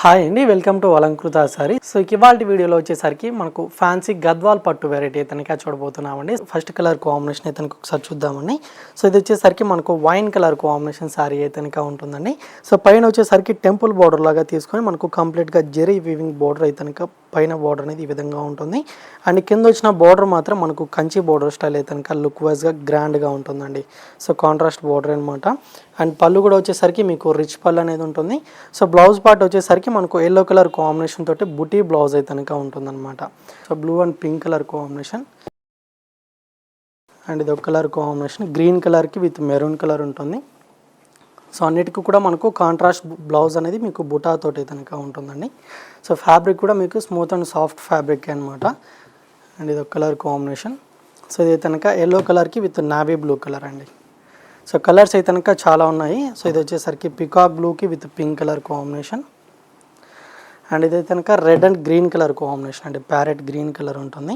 Hi అండి, welcome to Alankrita sorry. So ఇవాళ వీడియోలో వచ్చేసరికి మనకు ఫ్యాన్సీ గద్వాల్ పట్టు వెరైటీ అయితే చూడబోతున్నామండి. ఫస్ట్ కలర్ కాంబినేషన్ అయితే ఒకసారి చూద్దామండి. సో ఇది వచ్చేసరికి మనకు వైన్ కలర్ కాంబినేషన్ సారీ అయితే ఉంటుందండి. సో పైన వచ్చేసరికి టెంపుల్ బార్డర్ లాగా తీసుకొని మనకు కంప్లీట్గా జెరీ వీవింగ్ బార్డర్ అయితే పైన బార్డర్ అనేది ఈ విధంగా ఉంటుంది. అండ్ కింద వచ్చిన బార్డర్ మాత్రం మనకు కంచి బార్డర్ స్టైల్ అయితే లుక్ వైజ్గా గ్రాండ్గా ఉంటుందండి. సో కాంట్రాస్ట్ బార్డర్ అనమాట. అండ్ పళ్ళు కూడా వచ్చేసరికి మీకు రిచ్ పళ్ళు అనేది ఉంటుంది. సో బ్లౌజ్ పార్ట్ వచ్చేసరికి మనకు ఎల్లో కలర్ కాంబినేషన్ తోటి బుటీ బ్లౌజ్ అయితే ఉంటుందన్నమాట. So blue and pink colour combination. And ఇది ఒక కలర్ కాంబినేషన్ గ్రీన్ కలర్కి విత్ మెరూన్ కలర్ ఉంటుంది. సో అన్నిటికీ కూడా మనకు కాంట్రాస్ట్ బ్లౌజ్ అనేది మీకు బుటా తోటి అయితే ఉంటుందండి. సో ఫ్యాబ్రిక్ కూడా మీకు స్మూత్ అండ్ సాఫ్ట్ ఫ్యాబ్రిక్ అనమాట. అండ్ ఇది ఒక కలర్ కాంబినేషన్. సో ఇది అయితే ఎల్లో కలర్కి విత్ నావీ బ్లూ కలర్ అండి. సో కలర్స్ అయితే చాలా ఉన్నాయి. సో ఇది వచ్చేసరికి పికాక్ బ్లూకి with pink colour combination. And ఇది అయితే red and green colour combination అండి, ప్యారెట్ గ్రీన్ కలర్ ఉంటుంది.